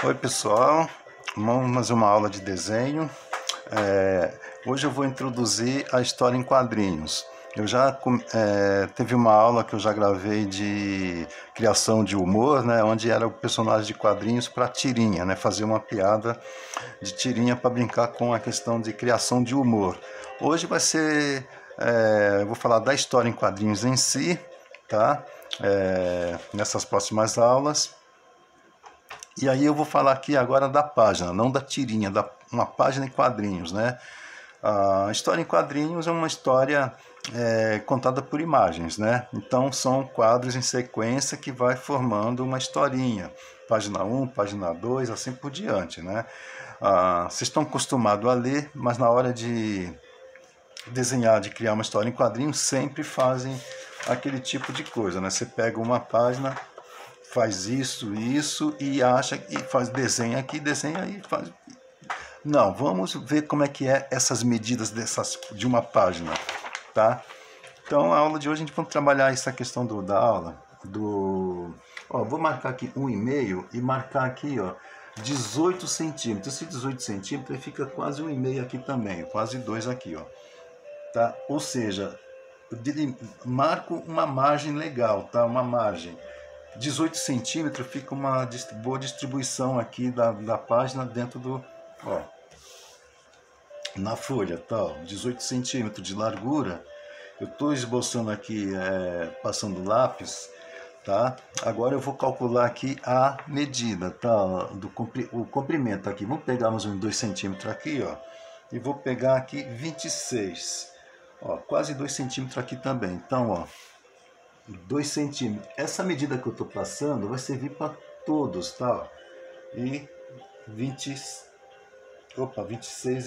Oi pessoal, vamos fazer uma aula de desenho. Hoje eu vou introduzir a história em quadrinhos. Eu já teve uma aula que eu já gravei de criação de humor, né, onde era o personagem de quadrinhos para tirinha, né, fazer uma piada de tirinha para brincar com a questão de criação de humor. Hoje vai ser, eu vou falar da história em quadrinhos em si, tá? Nessas próximas aulas. E aí eu vou falar aqui agora da página, não da tirinha, uma página em quadrinhos, né? A história em quadrinhos é uma história contada por imagens, né? Então são quadros em sequência que vai formando uma historinha. Página 1, página 2, assim por diante, né? Vocês estão acostumados a ler, mas na hora de desenhar, de criar uma história em quadrinhos, sempre fazem aquele tipo de coisa, né? Você pega uma página, faz isso e acha e faz desenha aqui, desenha e faz. Não, vamos ver como é que é essas medidas de uma página, tá? Então a aula de hoje a gente vai trabalhar essa questão da aula vou marcar aqui 1,5 e marcar aqui, ó, 18 centímetros. Esse 18 centímetros ele fica quase 1,5 aqui também, quase 2 aqui, ó, tá? Ou seja, marco uma margem legal, tá? Uma margem 18 centímetros, fica uma boa distribuição aqui da página dentro ó, na folha, tá? 18 centímetros de largura. Eu estou esboçando aqui, passando lápis, tá? Agora eu vou calcular aqui a medida, tá? O comprimento aqui. Vamos pegar mais uns 2 centímetros aqui, ó, e vou pegar aqui 26, ó, quase 2 centímetros aqui também. Então, ó, 2 centímetros. Essa medida que eu estou passando vai servir para todos, tá? E 26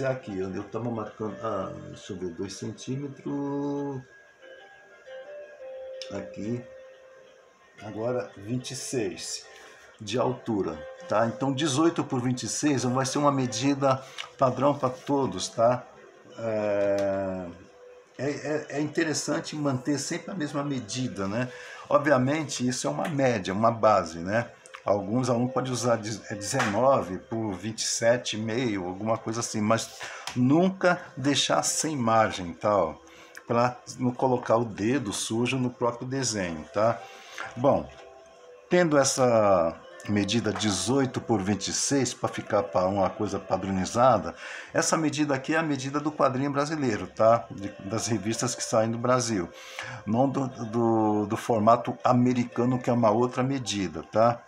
é aqui, onde eu estava marcando. Deixa eu ver, 2 centímetros. Aqui. Agora 26 de altura, tá? Então 18 por 26 vai ser uma medida padrão para todos, tá? É interessante manter sempre a mesma medida, né? Obviamente isso é uma média, uma base, né? Alguns alunos podem usar 19 por 27,5, alguma coisa assim, mas nunca deixar sem margem, tal, para não colocar o dedo sujo no próprio desenho, tá? Bom, tendo essa medida 18 por 26 para ficar para uma coisa padronizada, essa medida aqui é a medida do quadrinho brasileiro, tá? Das revistas que saem do Brasil, não do formato americano, que é uma outra medida, tá?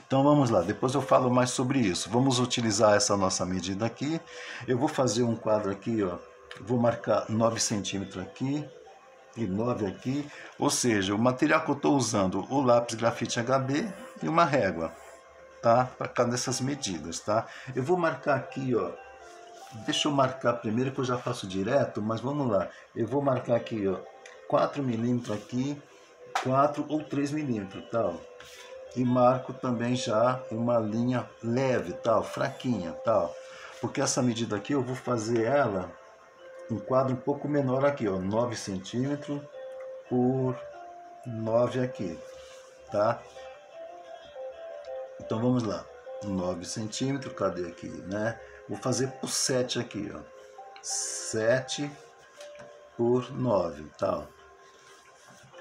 Então vamos lá, depois eu falo mais sobre isso. Vamos utilizar essa nossa medida aqui. Eu vou fazer um quadro aqui, ó, vou marcar 9 centímetros aqui e 9 aqui, ou seja, o material que eu estou usando, o lápis grafite HB e uma régua, tá? Para cada dessas medidas, tá? Eu vou marcar aqui, ó, deixa eu marcar primeiro que eu já faço direto, mas vamos lá. Eu vou marcar aqui, ó, 4 milímetros aqui, 4 ou 3 milímetros, tal. E marco também já uma linha leve, tal, fraquinha, tal. Porque essa medida aqui eu vou fazer ela um quadro um pouco menor aqui, ó, 9 centímetros por 9 aqui, tá? Então vamos lá, 9 centímetros, cadê aqui, né? Vou fazer por 7 aqui, ó, 7 por 9, tá?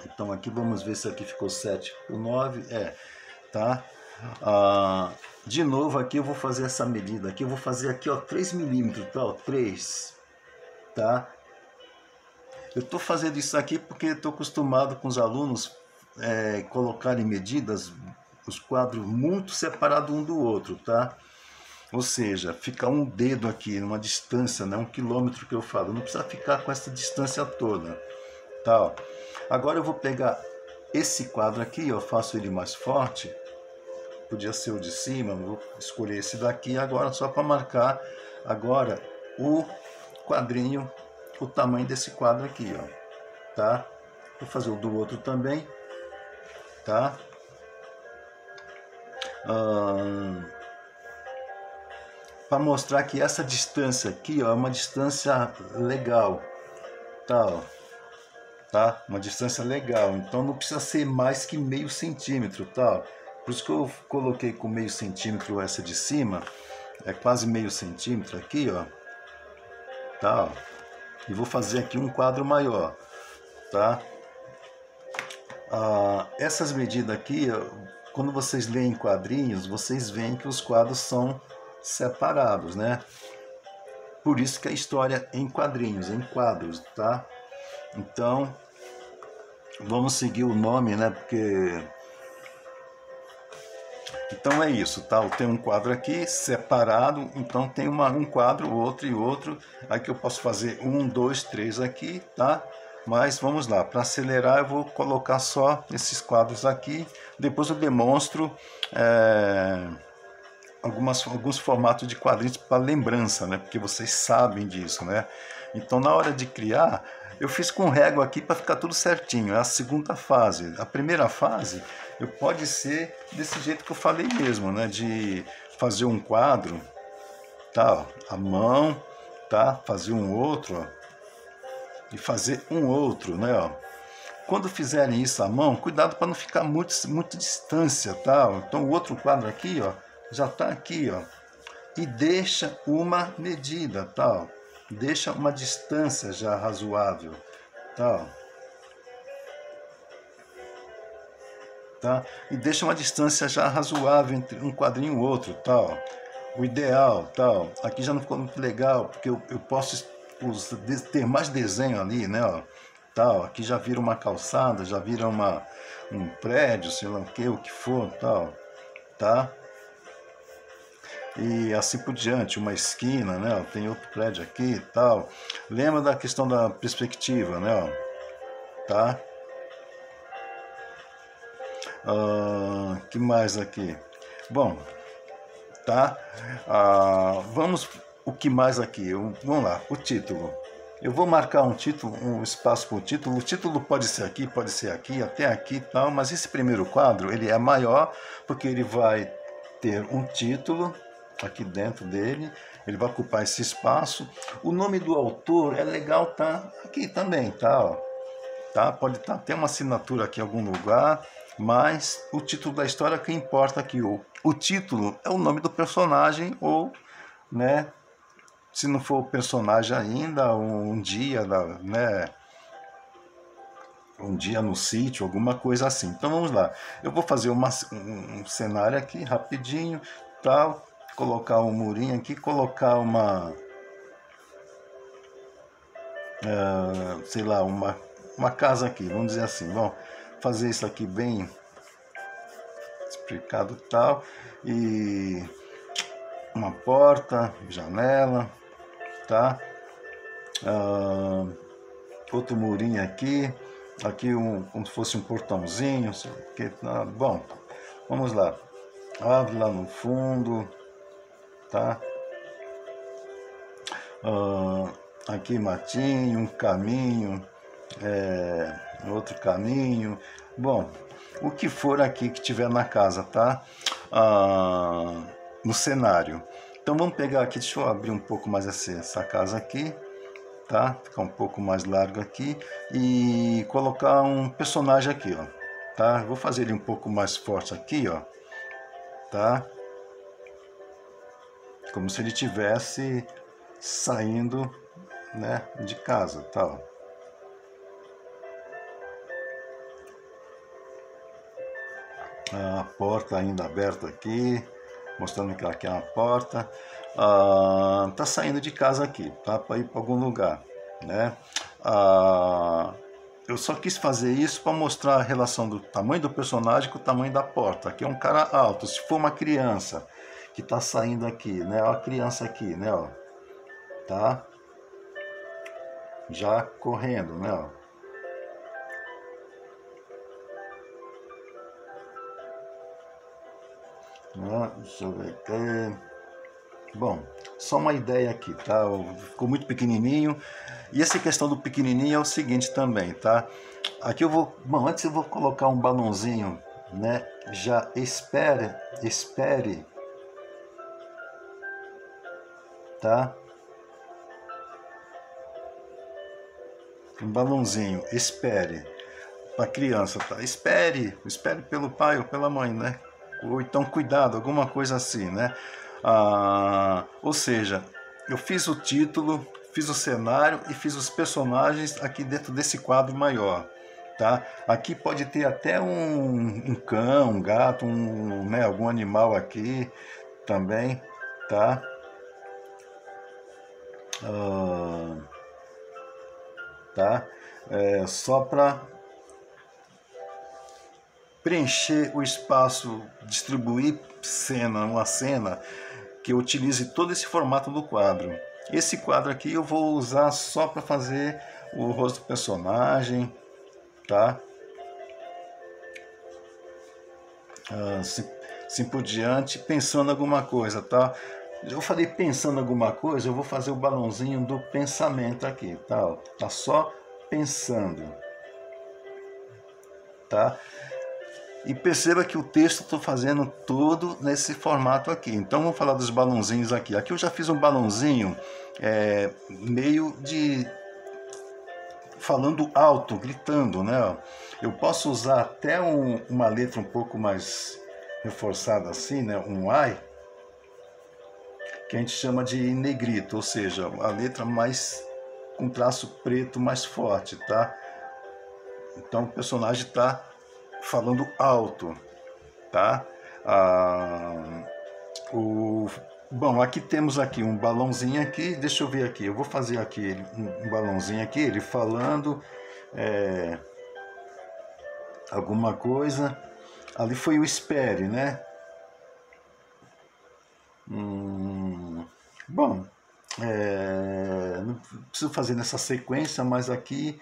Então aqui vamos ver se aqui ficou 7 por 9, tá? De novo aqui eu vou fazer essa medida aqui, eu vou fazer aqui, ó, 3 milímetros, tá? Ó, 3, tá? Eu estou fazendo isso aqui porque estou acostumado com os alunos colocarem medidas, os quadros muito separados um do outro, tá? Ou seja, fica um dedo aqui, numa distância, né, 1 quilômetro que eu falo. Não precisa ficar com essa distância toda, tá? Ó. Agora eu vou pegar esse quadro aqui, eu faço ele mais forte. Podia ser o de cima, vou escolher esse daqui agora só para marcar agora o quadrinho, o tamanho desse quadro aqui, ó, tá? Vou fazer o do outro também, tá? Para mostrar que essa distância aqui, ó, é uma distância legal, tá? Ó, tá? Uma distância legal, então não precisa ser mais que meio centímetro, tá? Por isso que eu coloquei com meio centímetro essa de cima, é quase meio centímetro aqui, ó, tá, ó. E vou fazer aqui um quadro maior, tá? Essas medidas aqui, ó, quando vocês leem em quadrinhos, vocês veem que os quadros são separados, né? Por isso que a história é em quadrinhos, em quadros, tá? Então, vamos seguir o nome, né? Porque... Então é isso, tá? Eu tenho um quadro aqui separado, então tem um quadro, outro e outro. Aqui eu posso fazer 1, 2, 3 aqui, tá? Mas vamos lá, para acelerar eu vou colocar só esses quadros aqui. Depois eu demonstro alguns formatos de quadrinhos para lembrança, né? Porque vocês sabem disso, né? Então na hora de criar, eu fiz com régua aqui para ficar tudo certinho. É a segunda fase. A primeira fase pode ser desse jeito que eu falei mesmo, né? De fazer um quadro, tá? Ó, a mão, tá? Fazer um outro, ó, e fazer um outro, né? Ó. Quando fizerem isso à mão, cuidado para não ficar muito distância, tá? Então o outro quadro aqui, ó, já está aqui, ó, e deixa uma medida, tá? Deixa uma distância já razoável, tá? Tá? E deixa uma distância já razoável entre um quadrinho e o outro, tá? O ideal, tá? Aqui já não ficou muito legal, porque eu posso ter mais desenho ali, né? Ó. Tá? Aqui já vira uma calçada, já vira um prédio, sei lá o que for, tal, tá? E assim por diante, uma esquina, né? Ó, tem outro prédio aqui e tal. Lembra da questão da perspectiva, né? Ó, tá? Que mais aqui? Bom, tá? Vamos, o que mais aqui? Vamos lá, o título. Eu vou marcar um título, um espaço para o título. O título pode ser aqui, até aqui e tal, mas esse primeiro quadro, ele é maior, porque ele vai ter um título aqui dentro dele, ele vai ocupar esse espaço. O nome do autor é legal, tá aqui também, tá? Ó, tá? Pode ter uma assinatura aqui em algum lugar, mas o título da história é que importa aqui. O título é o nome do personagem ou, né? Se não for o personagem ainda, um dia, né? Um dia no sítio, alguma coisa assim. Então vamos lá. Eu vou fazer um cenário aqui rapidinho, tal, colocar um murinho aqui, colocar sei lá, uma casa aqui, vamos dizer assim. Vamos fazer isso aqui bem explicado, tal, e uma porta, janela, tá? Outro murinho aqui, como se fosse um portãozinho, bom, vamos lá, árvore lá no fundo, tá? Aqui matinho, um caminho, outro caminho, bom, o que for aqui que tiver na casa, tá? No cenário. Então vamos pegar aqui, deixa eu abrir um pouco mais essa casa aqui, tá? Ficar um pouco mais largo aqui e colocar um personagem aqui, ó, tá? Vou fazer ele um pouco mais forte aqui, ó, tá? Como se ele tivesse saindo, né, de casa, tá? Ó. A porta ainda aberta aqui, mostrando que aqui é uma porta. Tá saindo de casa aqui, tá? Para ir para algum lugar, né? Eu só quis fazer isso para mostrar a relação do tamanho do personagem com o tamanho da porta. Aqui é um cara alto. Se for uma criança que tá saindo aqui, né? Ó, a criança aqui, né? Ó, tá? Já correndo, né? Ó. Deixa eu ver aqui. Bom, só uma ideia aqui, tá? Ficou muito pequenininho. E essa questão do pequenininho é o seguinte também, tá? Aqui eu vou... Bom, antes eu vou colocar um balãozinho, né? Já espere, tá? Um balãozinho, espere. Para criança, tá? Espere pelo pai ou pela mãe, né? ou então cuidado, alguma coisa assim, né? Ou seja, eu fiz o título, fiz o cenário e fiz os personagens aqui dentro desse quadro maior, tá? Aqui pode ter até um cão, um gato, né, algum animal aqui também, tá? Ah, tá? Só para preencher o espaço, distribuir uma cena que utilize todo esse formato do quadro. Esse quadro aqui eu vou usar só para fazer o rosto do personagem, tá? Assim por diante, pensando alguma coisa, tá? Eu falei pensando alguma coisa, eu vou fazer o balãozinho do pensamento aqui, tá? Tá só pensando, tá? E perceba que o texto eu estou fazendo todo nesse formato aqui. Então vamos falar dos balãozinhos aqui. Aqui eu já fiz um balãozinho meio de falando alto, gritando, né? Eu posso usar até uma letra um pouco mais reforçada assim, né? Um I, que a gente chama de negrito, ou seja, a letra mais com traço preto mais forte, tá? Então o personagem está falando alto, tá? Bom, aqui temos aqui um balãozinho aqui, deixa eu ver aqui, eu vou fazer aqui um balãozinho aqui, ele falando alguma coisa. Ali foi o espere, né? Bom, não preciso fazer nessa sequência, mas aqui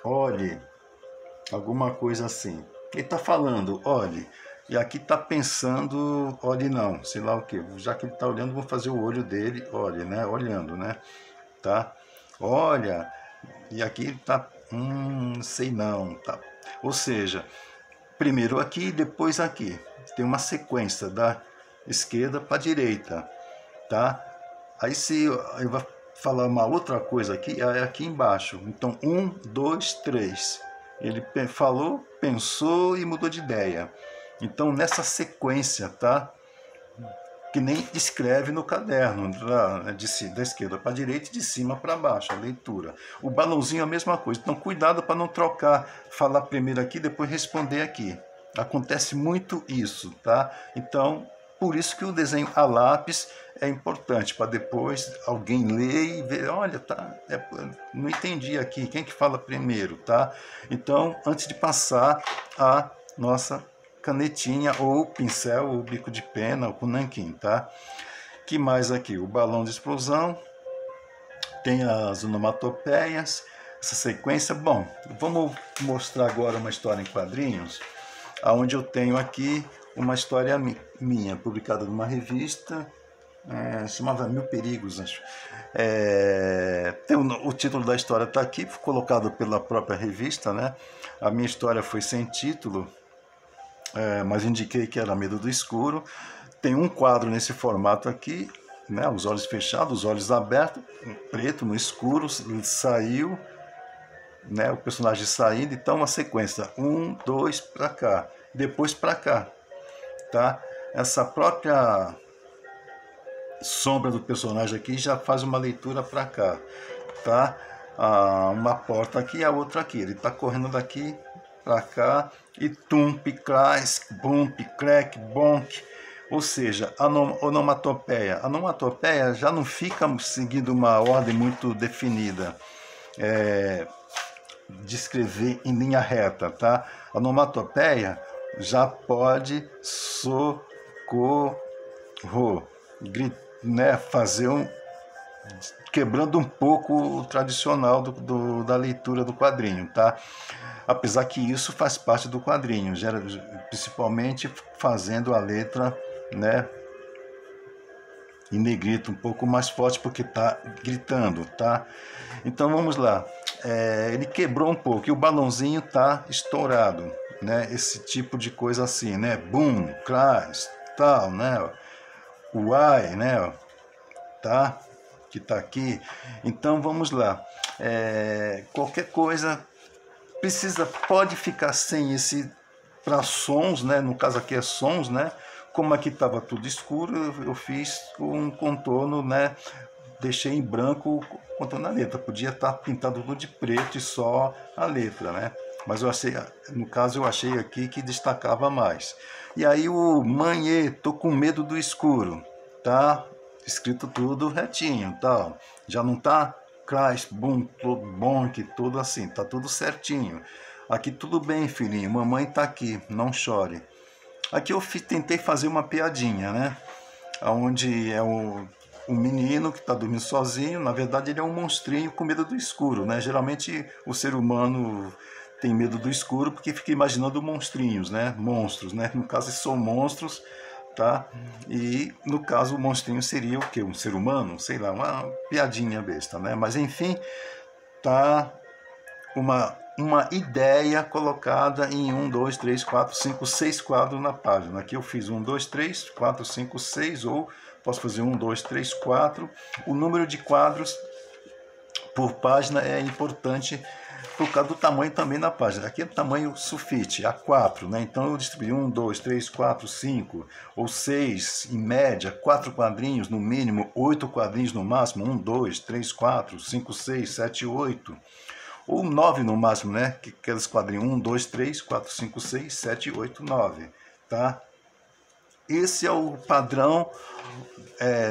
olhe, alguma coisa assim. Ele está falando, olhe, e aqui está pensando, olhe não, sei lá o que. Já que ele está olhando, vou fazer o olho dele, olhe, né? Olhando, né? Tá? Olha, e aqui ele está, sei não, tá? Ou seja, primeiro aqui, depois aqui. Tem uma sequência da esquerda para a direita, tá? Aí se eu vou falar uma outra coisa aqui, é aqui embaixo. Então, 1, 2, 3. Ele falou, pensou e mudou de ideia. Então, nessa sequência, tá? Que nem escreve no caderno, da esquerda para a direita e de cima para baixo, a leitura. O balãozinho é a mesma coisa. Então, cuidado para não trocar, falar primeiro aqui, depois responder aqui. Acontece muito isso, tá? Então, por isso que o desenho a lápis é importante, para depois alguém ler e ver, olha, tá, não entendi aqui, quem que fala primeiro, tá? Então, antes de passar a nossa canetinha ou pincel ou bico de pena ou com nanquim, tá? Que mais aqui? O balão de explosão, tem as onomatopeias, essa sequência. Bom, vamos mostrar agora uma história em quadrinhos, onde eu tenho aqui uma história minha, publicada numa revista, chamava Mil Perigos, acho. O título da história está aqui, colocado pela própria revista, né? A minha história foi sem título, mas indiquei que era Medo do Escuro. Tem um quadro nesse formato aqui, né? Os olhos fechados, os olhos abertos, preto no escuro, saiu, né? O personagem saindo, então uma sequência, 1, 2 para cá, depois para cá, tá? Essa própria sombra do personagem aqui já faz uma leitura para cá, tá? Uma porta aqui e a outra aqui. Ele está correndo daqui para cá e tump, clas, bump, crack, bonk. Ou seja, a onomatopeia. A onomatopeia já não fica seguindo uma ordem muito definida de escrever em linha reta, tá? A onomatopeia já pode socorro, né, fazer quebrando um pouco o tradicional da leitura do quadrinho, tá? Apesar que isso faz parte do quadrinho, principalmente fazendo a letra, né, em negrito um pouco mais forte porque tá gritando, tá? Então vamos lá. Ele quebrou um pouco e o balãozinho tá estourado, né? Esse tipo de coisa assim, né? Boom, crash, tal, né? O ai, né? Tá? Que tá aqui. Então vamos lá. Qualquer coisa pode ficar sem para sons, né? No caso aqui é sons, né? Como aqui estava tudo escuro, eu fiz um contorno, né? Deixei em branco o contorno da letra. Podia estar pintado tudo de preto e só a letra, né? Mas eu achei, no caso eu achei aqui que destacava mais. E aí o manhê, tô com medo do escuro, tá? Escrito tudo retinho, tal. Já não tá crash, bum, bonk, tudo assim, tá tudo certinho. Aqui tudo bem, filhinho, mamãe tá aqui, não chore. Aqui eu tentei fazer uma piadinha, né? Onde é um menino que está dormindo sozinho, na verdade ele é um monstrinho com medo do escuro, né? Geralmente o ser humano tem medo do escuro porque fica imaginando monstrinhos, né? Monstros, né? No caso são monstros, tá? E no caso o monstrinho seria o quê? Um ser humano? Sei lá, uma piadinha besta, né? Mas enfim, tá uma ideia colocada em 1, 2, 3, 4, 5, 6 quadros na página. Aqui eu fiz 1, 2, 3, 4, 5, 6, ou posso fazer 1, 2, 3, 4. O número de quadros por página é importante por causa do tamanho também na página. Aqui é o tamanho sulfite, A4, né? Então eu distribuí 1, 2, 3, 4, 5 ou 6, em média, 4 quadrinhos no mínimo, 8 quadrinhos no máximo, 1, 2, 3, 4, 5, 6, 7, 8. Ou 9 no máximo, né? Aqueles quadrinhos 1, 2, 3, 4, 5, 6, 7, 8, 9. Tá? Esse é o padrão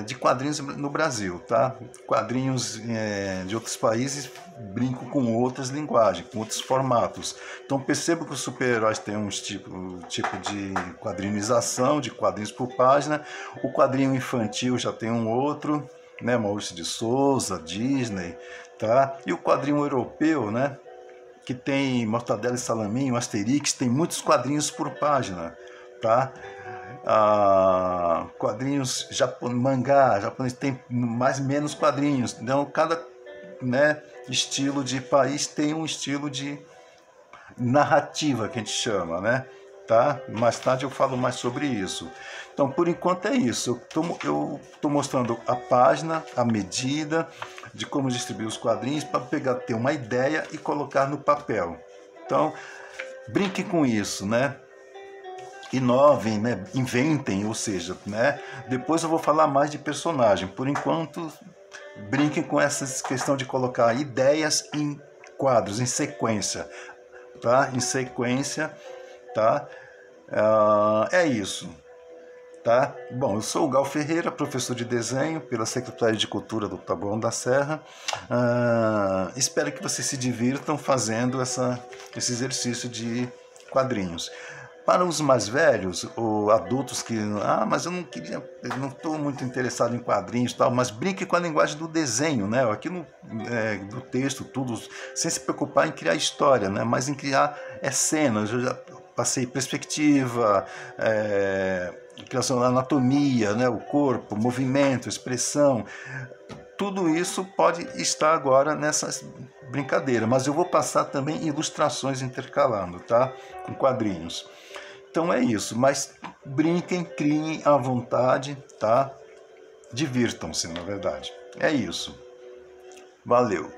de quadrinhos no Brasil. Tá? Quadrinhos de outros países brincam com outras linguagens, com outros formatos. Então perceba que os super-heróis têm um tipo de quadrinização, de quadrinhos por página. O quadrinho infantil já tem um outro, né? Maurício de Souza, Disney. Tá? E o quadrinho europeu, né? Que tem Mortadela e Salaminho, Asterix, tem muitos quadrinhos por página. Tá? Quadrinhos mangá japonês tem menos quadrinhos. Então cada, né, estilo de país tem um estilo de narrativa que a gente chama, né? Tá? Mais tarde eu falo mais sobre isso. Então, por enquanto é isso. Eu tô mostrando a página, a medida de como distribuir os quadrinhos para ter uma ideia e colocar no papel. Então, brinque com isso, né? Inovem, né? Inventem, ou seja, né? Depois eu vou falar mais de personagem. Por enquanto, brinquem com essa questão de colocar ideias em quadros, em sequência. Tá? Em sequência, tá? É isso, tá? Bom, eu sou o Gal Ferreira, professor de desenho pela Secretaria de Cultura do Taboão da Serra. Espero que vocês se divirtam fazendo esse exercício de quadrinhos. Para os mais velhos, ou adultos que, mas eu não estou muito interessado em quadrinhos e tal, mas brinque com a linguagem do desenho, né? Aqui do texto, tudo, sem se preocupar em criar história, né? Mas em criar cenas. Eu já passei perspectiva, criação da anatomia, né? O corpo, movimento, expressão. Tudo isso pode estar agora nessa brincadeira, mas eu vou passar também ilustrações intercalando, tá? Com quadrinhos. Então é isso, mas brinquem, criem à vontade, tá? Divirtam-se, na verdade. É isso. Valeu!